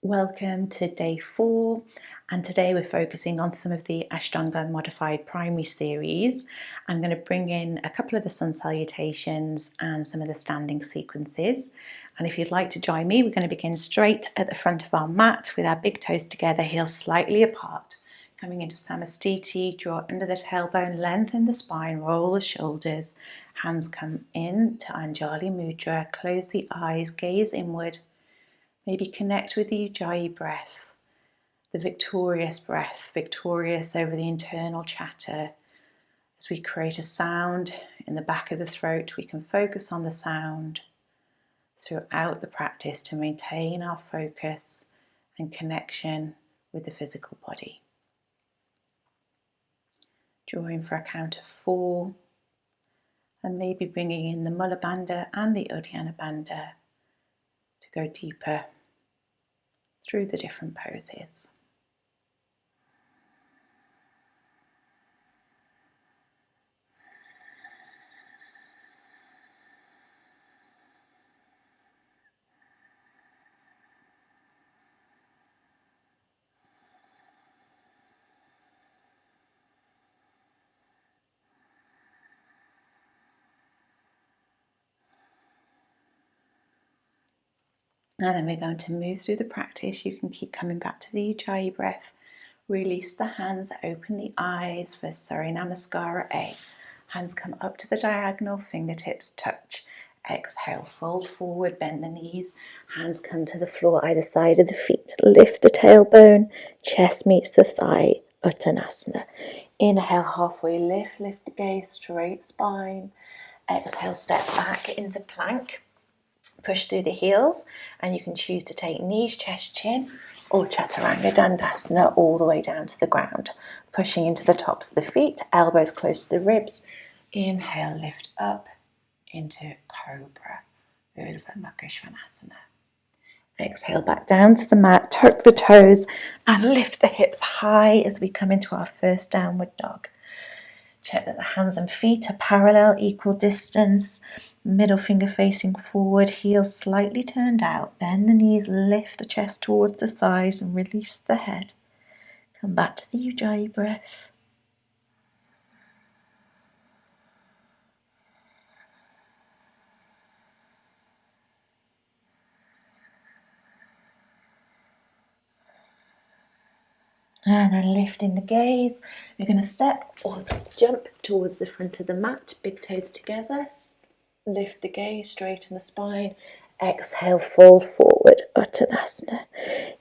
Welcome to day 4, and today we're focusing on some of the Ashtanga modified primary series. I'm going to bring in a couple of the sun salutations and some of the standing sequences. And if you'd like to join me, we're going to begin straight at the front of our mat with our big toes together, heels slightly apart. Coming into Samastiti, draw under the tailbone, lengthen the spine, roll the shoulders. Hands come in to Anjali Mudra, close the eyes, gaze inward. Maybe connect with the Ujjayi breath, the victorious breath, victorious over the internal chatter. As we create a sound in the back of the throat, we can focus on the sound throughout the practice to maintain our focus and connection with the physical body. Drawing for a count of 4, and maybe bringing in the Mula Bandha and the Uddiyana Bandha to go deeper through the different poses. Now then, we're going to move through the practice. You can keep coming back to the Ujjayi breath. Release the hands, open the eyes for Surya Namaskara A. Hands come up to the diagonal, fingertips touch. Exhale, fold forward, bend the knees. Hands come to the floor either side of the feet. Lift the tailbone, chest meets the thigh, Uttanasana. Inhale, halfway lift the gaze, straight spine. Exhale, step back into plank. Push through the heels, and you can choose to take knees, chest, chin, or Chaturanga Dandasana all the way down to the ground. Pushing into the tops of the feet, elbows close to the ribs. Inhale, lift up into Cobra, Urdhva Mukha Svanasana. Exhale, back down to the mat, tuck the toes, and lift the hips high as we come into our first downward dog. Check that the hands and feet are parallel, equal distance. Middle finger facing forward, heels slightly turned out. Bend the knees, lift the chest towards the thighs and release the head. Come back to the Ujjayi breath. And then lifting the gaze, we're going to step or jump towards the front of the mat, big toes together. Lift the gaze, straighten the spine. Exhale, fold forward, Uttanasana.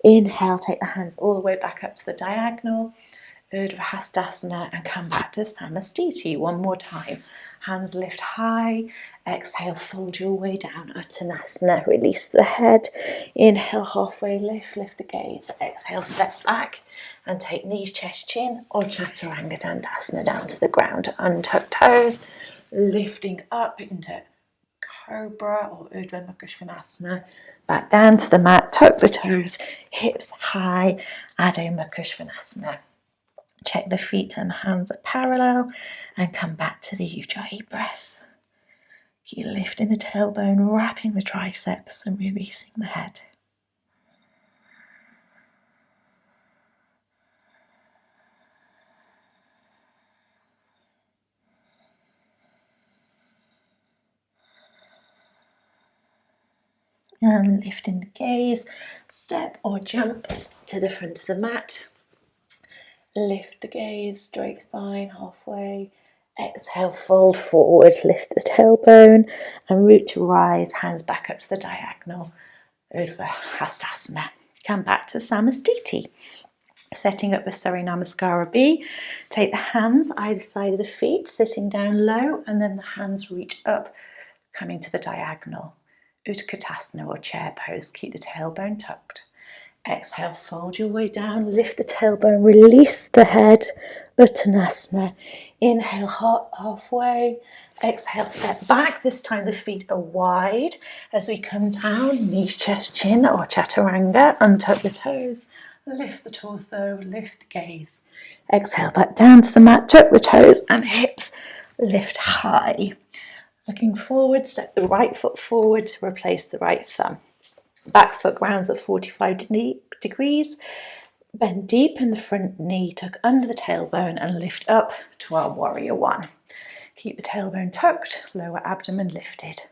Inhale, take the hands all the way back up to the diagonal, Urdhva Hastasana, and come back to Samastiti one more time. Hands lift high. Exhale, fold your way down, Uttanasana. Release the head. Inhale, halfway lift the gaze. Exhale, step back and take knees, chest, chin, or Chaturanga Dandasana down to the ground. Untuck toes, lifting up into Cobra or Urdhva Mukha Svanasana. Back down to the mat, tuck the toes, hips high, Adho Mukha Svanasana. Check the feet and the hands are parallel and come back to the Ujjayi breath. Keep lifting the tailbone, wrapping the triceps and releasing the head. And lifting the gaze, step or jump to the front of the mat. Lift the gaze, straight spine, halfway. Exhale, fold forward, lift the tailbone and root to rise, hands back up to the diagonal, Urdhva Hastasana. Come back to Samastiti. Setting up the Surya Namaskara B. Take the hands either side of the feet, sitting down low, and then the hands reach up, coming to the diagonal. Utkatasana or chair pose. Keep the tailbone tucked. Exhale, fold your way down, lift the tailbone, release the head, Uttanasana. Inhale, halfway. Exhale, step back. This time the feet are wide as we come down, knees, chest, chin, or Chaturanga. Untuck the toes, lift the torso, lift the gaze. Exhale, back down to the mat, tuck the toes and hips, lift high. Looking forward, step the right foot forward to replace the right thumb. Back foot grounds at 45 degrees. Bend deep in the front knee, tuck under the tailbone and lift up to our warrior one. Keep the tailbone tucked, lower abdomen lifted.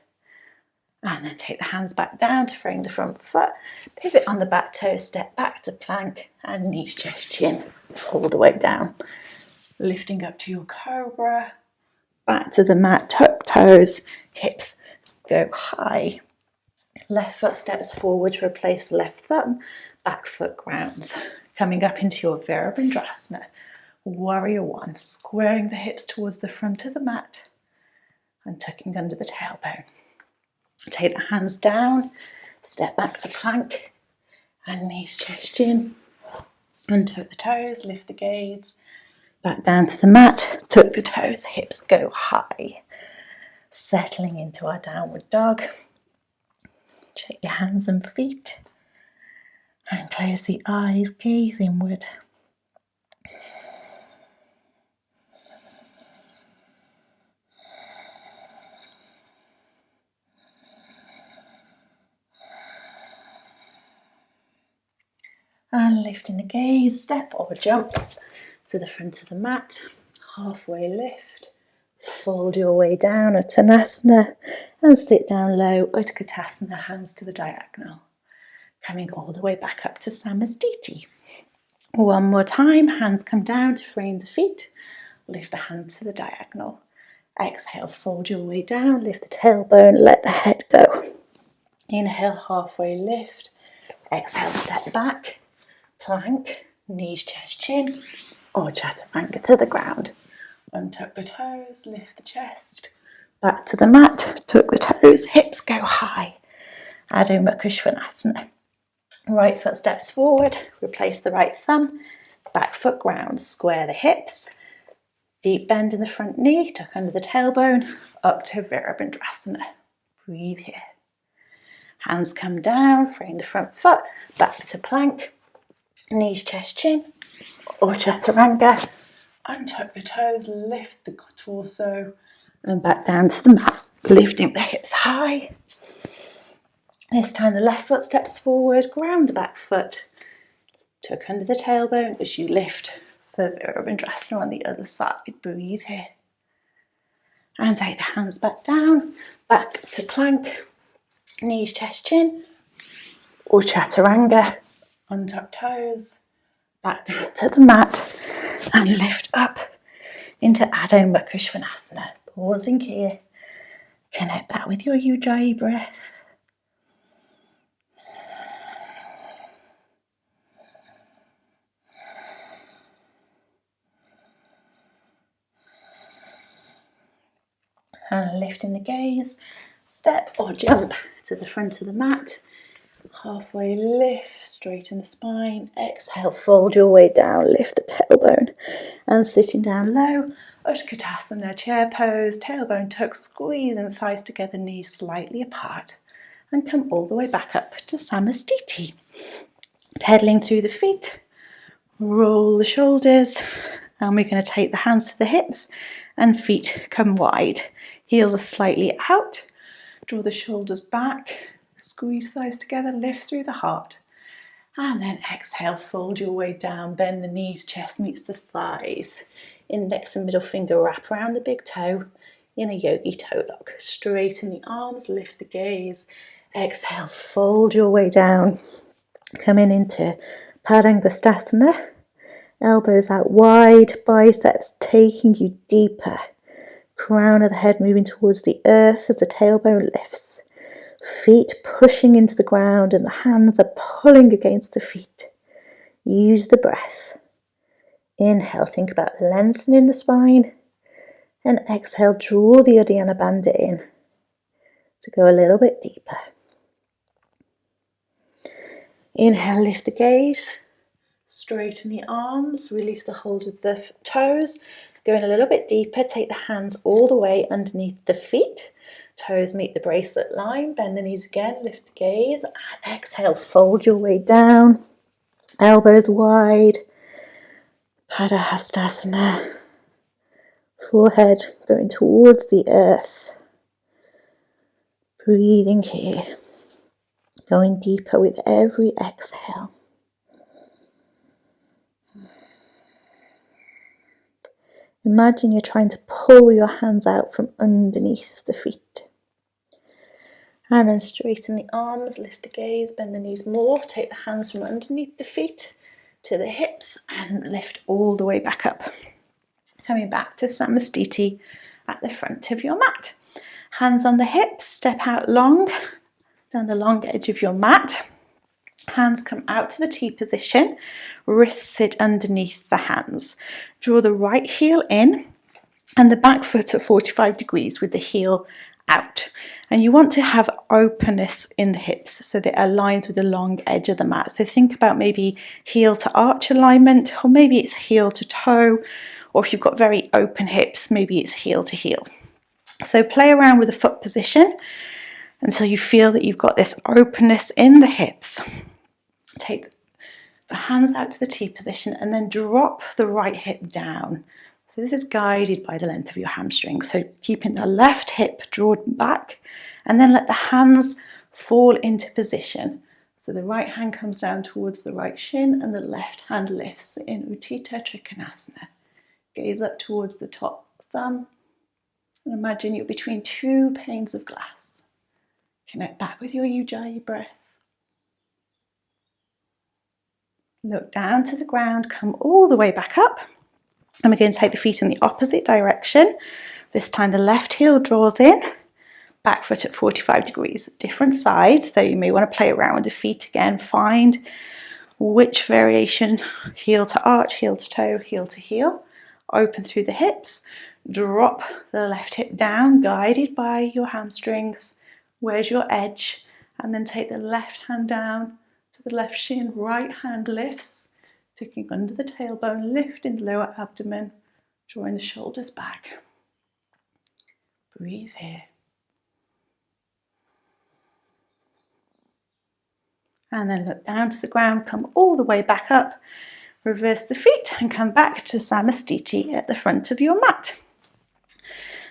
And then take the hands back down to frame the front foot, pivot on the back toe, step back to plank and knees, chest, chin, all the way down. Lifting up to your cobra, back to the mat, tuck toes, hips go high. Left foot steps forward to replace the left thumb, back foot grounds. Coming up into your Virabhadrasana, warrior one, squaring the hips towards the front of the mat and tucking under the tailbone. Take the hands down, step back to plank and knees, chest, chin. Untuck the toes, lift the gaze. Back down to the mat, tuck the toes, hips go high. Settling into our downward dog. Check your hands and feet. And close the eyes, gaze inward. And lifting the gaze, step or jump to the front of the mat, halfway lift, fold your way down, Uttanasana, and sit down low, Utkatasana, hands to the diagonal. Coming all the way back up to Samastiti. One more time, hands come down to frame the feet, lift the hands to the diagonal. Exhale, fold your way down, lift the tailbone, let the head go. Inhale, halfway lift, exhale, step back. Plank, knees, chest, chin, or chaturanga to the ground. Untuck the toes, lift the chest. Back to the mat, tuck the toes, hips go high. Adho Mukha Svanasana. Right foot steps forward, replace the right thumb. Back foot grounds, square the hips. Deep bend in the front knee, tuck under the tailbone, up to Virabhadrasana. Breathe here. Hands come down, frame the front foot, back to plank. Knees, chest, chin, or chaturanga. Untuck the toes, lift the torso, and back down to the mat, lifting the hips high. This time the left foot steps forward, ground the back foot, tuck under the tailbone as you lift for Virabhadrasana on the other side. Breathe here. And take the hands back down, back to plank, knees, chest, chin, or chaturanga. Untuck toes, back down to the mat, and lift up into Adho Mukha Svanasana. Pausing here, connect that with your Ujjayi breath. And lifting the gaze, step or jump to the front of the mat. Halfway lift, straighten the spine. Exhale, fold your way down, lift the tailbone. And sitting down low, Utkatasana, chair pose, tailbone tuck, squeezing the thighs together, knees slightly apart. And come all the way back up to Samastiti. Pedaling through the feet, roll the shoulders. And we're going to take the hands to the hips and feet come wide. Heels are slightly out. Draw the shoulders back. Squeeze thighs together, lift through the heart. And then exhale, fold your way down, bend the knees, chest meets the thighs. Index and middle finger wrap around the big toe in a yogi toe lock. Straighten the arms, lift the gaze. Exhale, fold your way down. Coming into Padangusthasana. Elbows out wide, biceps taking you deeper. Crown of the head moving towards the earth as the tailbone lifts. Feet pushing into the ground and the hands are pulling against the feet. Use the breath. Inhale, think about lengthening the spine. And exhale, draw the Uddiyana Bandha in to go a little bit deeper. Inhale, lift the gaze. Straighten the arms, release the hold of the toes. Going a little bit deeper, take the hands all the way underneath the feet. Toes meet the bracelet line, bend the knees again, lift the gaze, and exhale, fold your way down, elbows wide, Padahastasana, forehead going towards the earth, breathing here, Going deeper with every exhale. Imagine you're trying to pull your hands out from underneath the feet. And then straighten the arms, lift the gaze, bend the knees more. Take the hands from underneath the feet to the hips and lift all the way back up. Coming back to Samastiti at the front of your mat. Hands on the hips, step out long, down the long edge of your mat. Hands come out to the T position, wrists sit underneath the hands. Draw the right heel in and the back foot at 45 degrees with the heel out. And you want to have openness in the hips so that it aligns with the long edge of the mat. So think about maybe heel to arch alignment, or maybe it's heel to toe, or if you've got very open hips, maybe it's heel to heel. So play around with the foot position until you feel that you've got this openness in the hips. Take the hands out to the T position and then drop the right hip down. So this is guided by the length of your hamstring. So keeping the left hip drawn back and then let the hands fall into position. So the right hand comes down towards the right shin and the left hand lifts in Utthita Trikonasana. Gaze up towards the top thumb and imagine you're between two panes of glass. Connect back with your Ujjayi breath. Look down to the ground, come all the way back up. And we're going to take the feet in the opposite direction. This time the left heel draws in, back foot at 45 degrees, different sides. So you may want to play around with the feet again. Find which variation, heel to arch, heel to toe, heel to heel. Open through the hips. Drop the left hip down, guided by your hamstrings. Where's your edge? And then take the left hand down to the left shin, right hand lifts, tucking under the tailbone, lifting the lower abdomen, drawing the shoulders back. Breathe here. And then look down to the ground, come all the way back up, reverse the feet and come back to Samastiti at the front of your mat.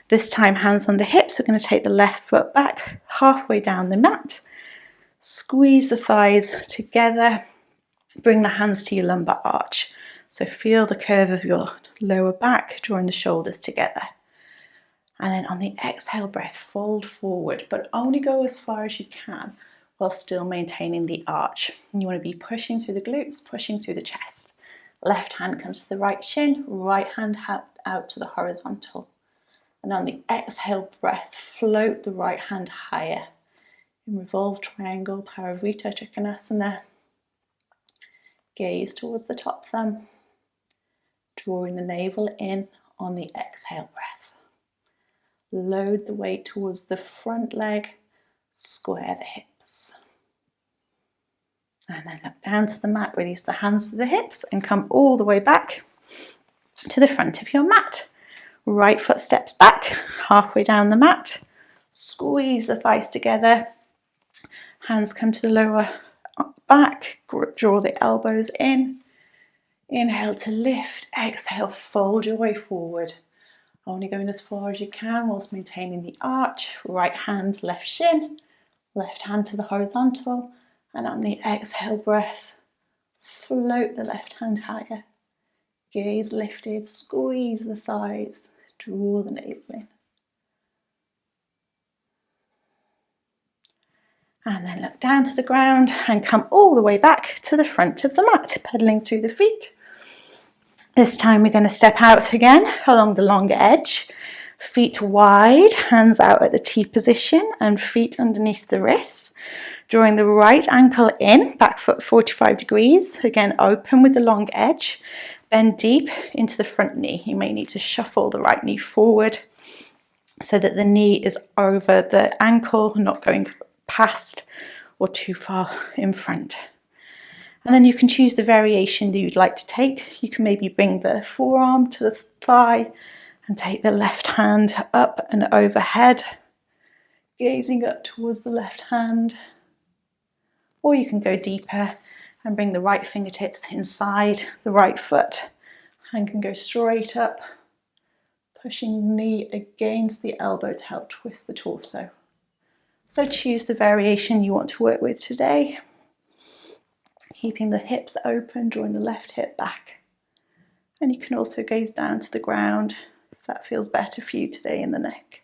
This time hands on the hips, we're going to take the left foot back halfway down the mat. Squeeze the thighs together, bring the hands to your lumbar arch. So feel the curve of your lower back, drawing the shoulders together. And then on the exhale breath, fold forward, but only go as far as you can while still maintaining the arch. And you want to be pushing through the glutes, pushing through the chest. Left hand comes to the right shin, right hand out to the horizontal. And on the exhale breath, float the right hand higher. In revolved triangle, Parivrtta Trikonasana. Gaze towards the top thumb, drawing the navel in on the exhale breath. Load the weight towards the front leg, square the hips. And then look down to the mat, release the hands to the hips and come all the way back to the front of your mat. Right foot steps back, halfway down the mat. Squeeze the thighs together. Hands come to the lower back, draw the elbows in. Inhale to lift, exhale, fold your way forward. Only going as far as you can whilst maintaining the arch. Right hand, left shin, left hand to the horizontal. And on the exhale breath, float the left hand higher. Gaze lifted, squeeze the thighs, draw the navel in. And then look down to the ground and come all the way back to the front of the mat, pedaling through the feet. This time we're going to step out again along the long edge. Feet wide, hands out at the T position and feet underneath the wrists. Drawing the right ankle in, back foot 45 degrees. Again, open with the long edge. Bend deep into the front knee. You may need to shuffle the right knee forward so that the knee is over the ankle, not going past or too far in front. And then you can choose the variation that you'd like to take. You can maybe bring the forearm to the thigh and take the left hand up and overhead, gazing up towards the left hand. Or you can go deeper and bring the right fingertips inside the right foot. Hand can go straight up, pushing the knee against the elbow to help twist the torso. So choose the variation you want to work with today. Keeping the hips open, drawing the left hip back. And you can also gaze down to the ground if that feels better for you today in the neck.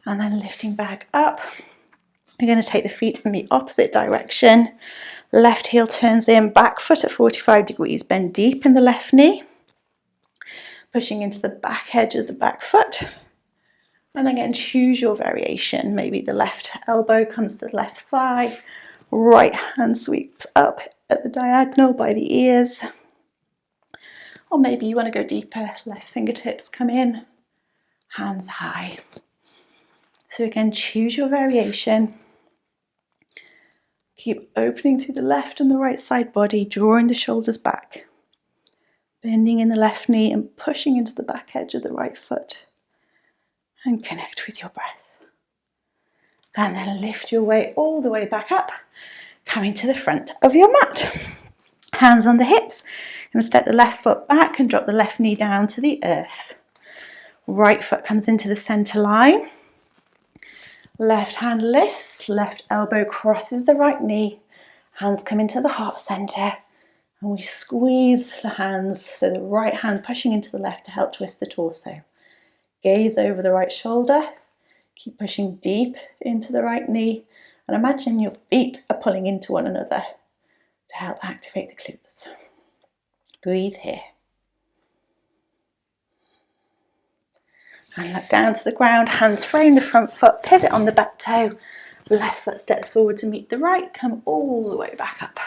And then lifting back up. You're going to take the feet in the opposite direction. Left heel turns in, back foot at 45 degrees. Bend deep in the left knee. Pushing into the back edge of the back foot. And again, choose your variation. Maybe the left elbow comes to the left thigh. Right hand sweeps up at the diagonal by the ears. Or maybe you want to go deeper. Left fingertips come in. Hands high. So again, choose your variation. Keep opening through the left and the right side body, drawing the shoulders back. Bending in the left knee and pushing into the back edge of the right foot. And connect with your breath. And then lift your way all the way back up, coming to the front of your mat. Hands on the hips. You're going to step the left foot back and drop the left knee down to the earth. Right foot comes into the center line. Left hand lifts, left elbow crosses the right knee. Hands come into the heart center. And we squeeze the hands, so the right hand pushing into the left to help twist the torso. Gaze over the right shoulder. Keep pushing deep into the right knee. And imagine your feet are pulling into one another to help activate the glutes. Breathe here. And look down to the ground, hands frame the front foot, pivot on the back toe. Left foot steps forward to meet the right, come all the way back up.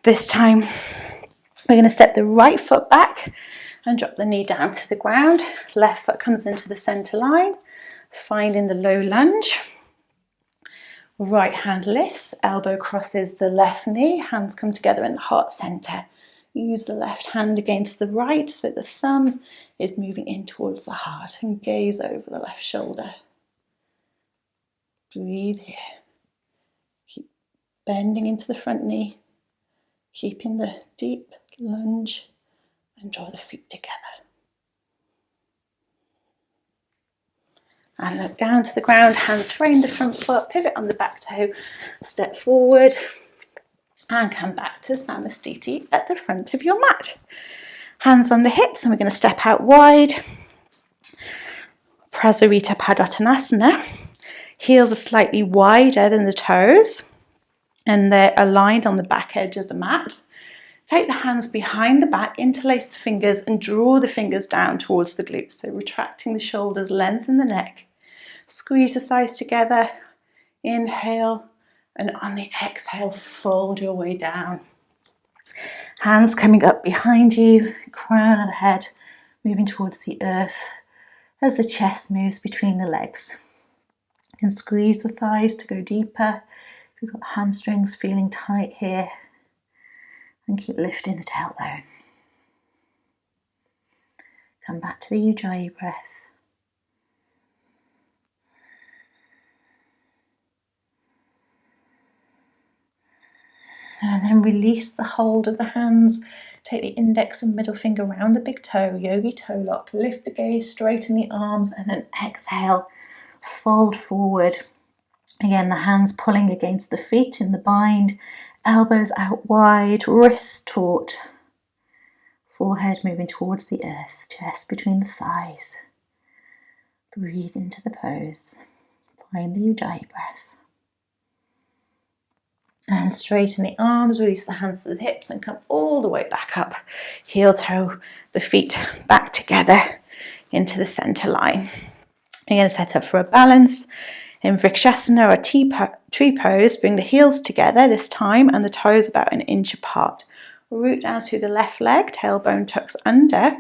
This time, we're going to step the right foot back and drop the knee down to the ground. Left foot comes into the center line, finding the low lunge. Right hand lifts, elbow crosses the left knee, hands come together in the heart center. Use the left hand against the right so the thumb is moving in towards the heart, and gaze over the left shoulder. Breathe here. Keep bending into the front knee, keeping the deep lunge, and draw the feet together. And look down to the ground, hands frame the front foot, pivot on the back toe, step forward, and come back to Samastiti at the front of your mat. Hands on the hips, and we're going to step out wide. Prasarita Padottanasana. Heels are slightly wider than the toes, and they're aligned on the back edge of the mat. Take the hands behind the back, interlace the fingers, and draw the fingers down towards the glutes. So retracting the shoulders, lengthen the neck. Squeeze the thighs together. Inhale. And on the exhale, fold your way down. Hands coming up behind you, crown of the head moving towards the earth as the chest moves between the legs. You can squeeze the thighs to go deeper. If you've got hamstrings feeling tight here, and keep lifting the tailbone. Come back to the Ujjayi breath. And then release the hold of the hands. Take the index and middle finger around the big toe, yogi toe lock. Lift the gaze, straighten the arms, and then exhale, fold forward. Again, the hands pulling against the feet in the bind, elbows out wide, wrists taut. Forehead moving towards the earth, chest between the thighs. Breathe into the pose. Find the Ujjayi breath. And straighten the arms, release the hands to the hips and come all the way back up. Heel toe the feet back together into the center line. You're going to set up for a balance. In Vrikshasana or tree pose, bring the heels together this time and the toes about an inch apart. Root down through the left leg, tailbone tucks under.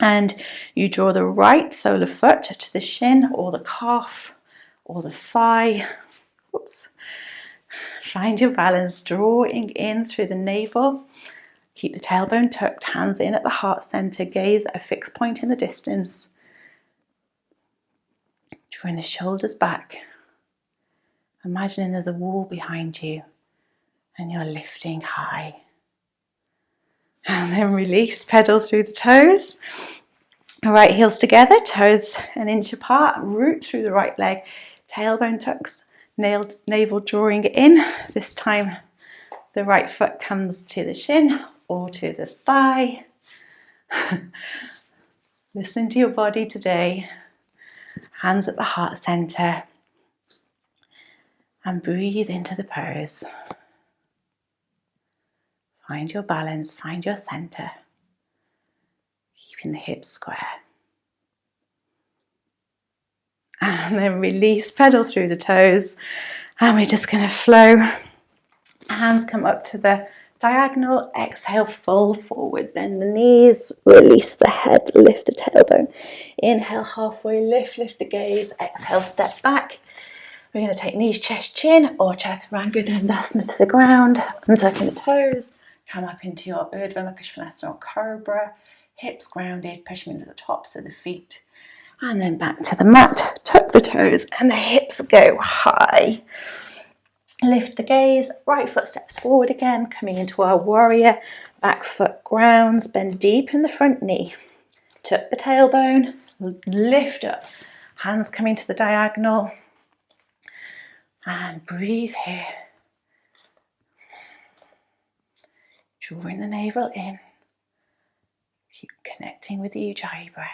And you draw the right solar foot to the shin or the calf or the thigh. Whoops. Find your balance, drawing in through the navel. Keep the tailbone tucked, hands in at the heart center, gaze at a fixed point in the distance. Drawing the shoulders back. Imagining there's a wall behind you and you're lifting high. And then release, pedal through the toes. Right heels together, toes an inch apart, root through the right leg. tailbone tucks, navel drawing in. This time the right foot comes to the shin or to the thigh. Listen to your body today. Hands at the heart center. And breathe into the pose. Find your balance, find your center. Keeping the hips square. And then release, pedal through the toes. And we're just going to flow. Hands come up to the diagonal. Exhale, fold forward. Bend the knees. Release the head. Lift the tailbone. Inhale, halfway lift. Lift the gaze. Exhale, step back. We're going to take knees, chest, chin, or chaturanga dandasana to the ground. Untucking the toes. Come up into your Urdhva Mukha Svanasana or Cobra. Hips grounded. Pushing into the tops of the feet. And then back to the mat. Tuck the toes and the hips go high. Lift the gaze, right foot steps forward again, coming into our warrior. Back foot grounds, bend deep in the front knee. Tuck the tailbone, lift up. Hands coming to the diagonal. And breathe here. Drawing the navel in. Keep connecting with the Ujjayi breath.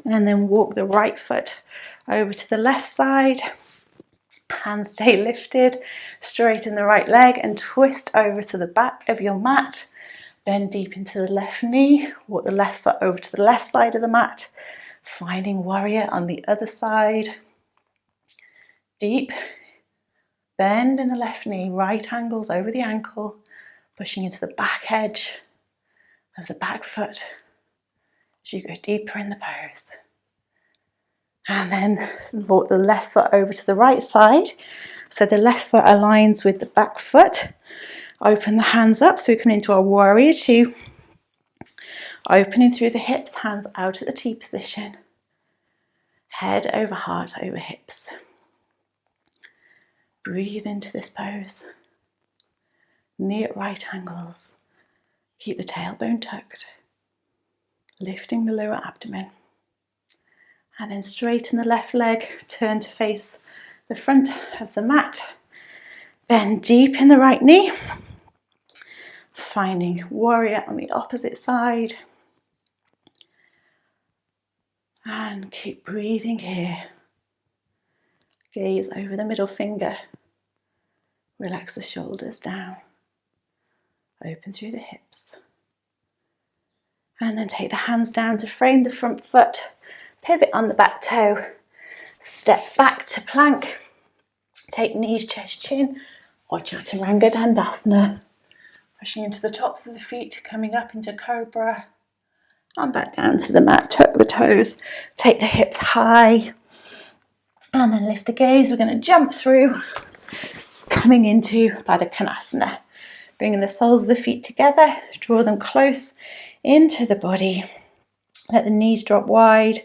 And then walk the right foot over to the left side. Hands stay lifted. Straighten the right leg and twist over to the back of your mat. Bend deep into the left knee. Walk the left foot over to the left side of the mat. Finding warrior on the other side. Deep. Bend in the left knee. Right angles over the ankle. Pushing into the back edge of the back foot. As you go deeper in the pose. And then walk the left foot over to the right side. So the left foot aligns with the back foot. Open the hands up. So we come into our warrior two. Opening through the hips, hands out at the T position. Head over heart over hips. Breathe into this pose. Knee at right angles. Keep the tailbone tucked. Lifting the lower abdomen. And then straighten the left leg, turn to face the front of the mat. Bend deep in the right knee. Finding warrior on the opposite side. And keep breathing here. Gaze over the middle finger. Relax the shoulders down. Open through the hips. And then take the hands down to frame the front foot. Pivot on the back toe. Step back to plank. Take knees, chest, chin, or chaturanga dandasana. Pushing into the tops of the feet, coming up into cobra. And back down to the mat. Tuck the toes. Take the hips high. And then lift the gaze. We're going to jump through. Coming into Baddha Konasana. Bringing the soles of the feet together. Draw them close into the body. Let the knees drop wide.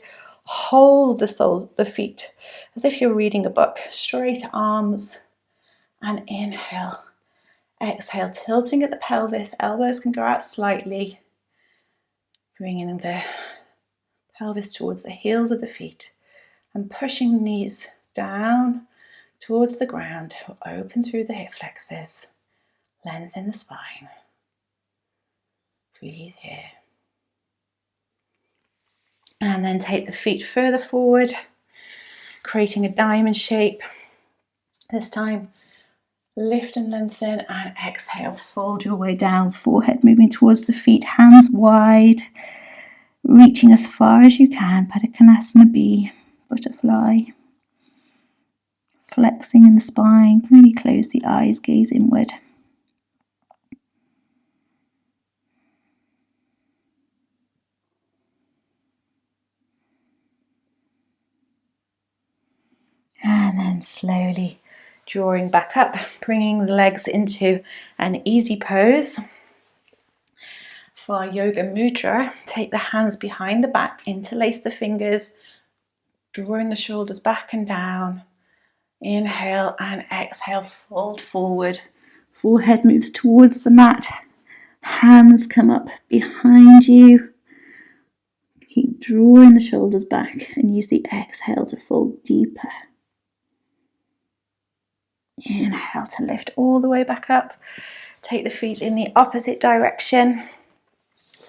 Hold the soles of the feet as if you're reading a book. Straight arms. And inhale. Exhale, tilting at the pelvis. Elbows can go out slightly. Bringing the pelvis towards the heels of the feet. And pushing the knees down towards the ground. Open through the hip flexors. Lengthen the spine. Breathe here. And then take the feet further forward, creating a diamond shape. This time, lift and lengthen and exhale. Fold your way down, forehead moving towards the feet, hands wide, reaching as far as you can. Baddha Konasana B, butterfly. Flexing in the spine, really close the eyes, gaze inward. And then slowly drawing back up, bringing the legs into an easy pose. For our Yoga Mudra, take the hands behind the back, interlace the fingers, drawing the shoulders back and down. Inhale and exhale, fold forward. Forehead moves towards the mat. Hands come up behind you. Keep drawing the shoulders back and use the exhale to fold deeper. Inhale to lift all the way back up. Take the feet in the opposite direction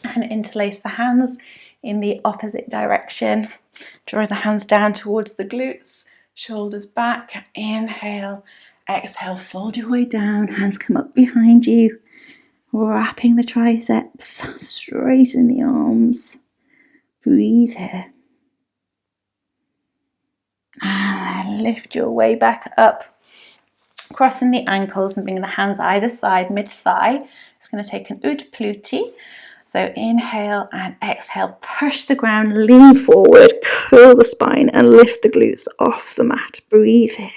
and interlace the hands in the opposite direction. Draw the hands down towards the glutes, shoulders back. Inhale, exhale, fold your way down. Hands come up behind you, wrapping the triceps, straighten the arms. Breathe here. And then lift your way back up, crossing the ankles and bringing the hands either side, mid-thigh. Just going to take an Utplati. So inhale and exhale, push the ground, lean forward, curl the spine and lift the glutes off the mat. Breathe here.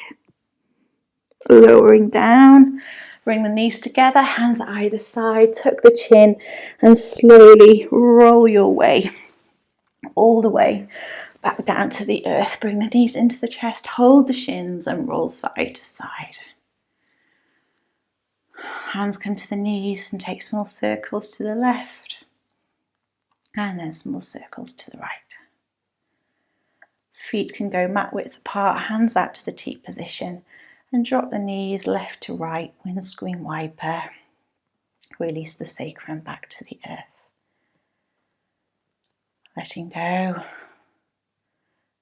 Lowering down, bring the knees together, hands either side, tuck the chin and slowly roll your way all the way back down to the earth. Bring the knees into the chest, hold the shins and roll side to side. Hands come to the knees and take small circles to the left and then small circles to the right. Feet can go mat width apart, hands out to the T position and drop the knees left to right, windscreen wiper. Release the sacrum back to the earth. Letting go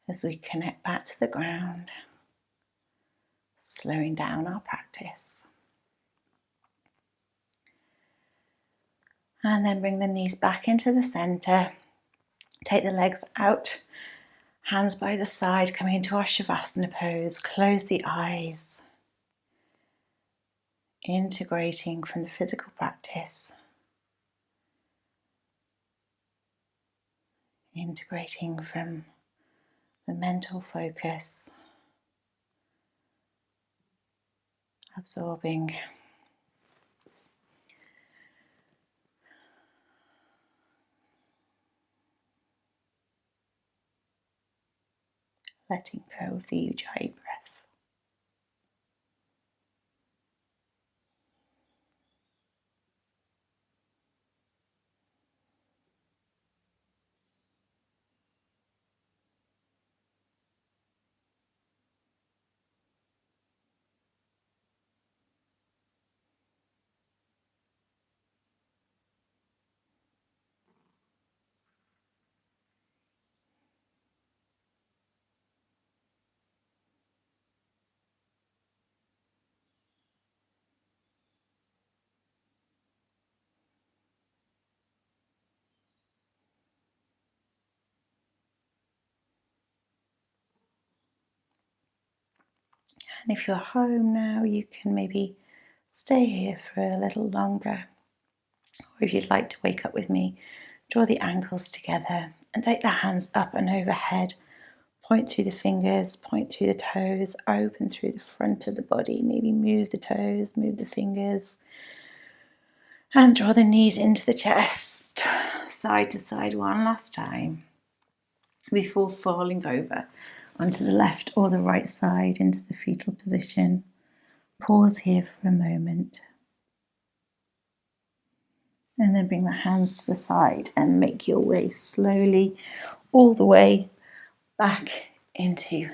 as we connect back to the ground, slowing down our practice. And then bring the knees back into the center. Take the legs out, hands by the side, coming into our Shavasana pose. Close the eyes, integrating from the physical practice, integrating from the mental focus, absorbing, letting go of the Ujjayi breath. And if you're home now, you can maybe stay here for a little longer. Or if you'd like to wake up with me, draw the ankles together and take the hands up and overhead. Point through the fingers, point through the toes, open through the front of the body. Maybe move the toes, move the fingers. And draw the knees into the chest, side to side one last time, before falling over onto the left or the right side into the fetal position. Pause here for a moment. And then bring the hands to the side and make your way slowly all the way back into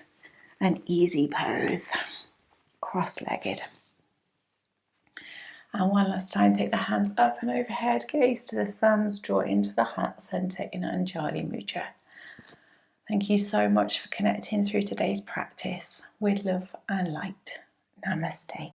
an easy pose, cross-legged. And one last time, take the hands up and overhead, gaze to the thumbs, draw into the heart center in Anjali Mudra. Thank you so much for connecting through today's practice with love and light. Namaste.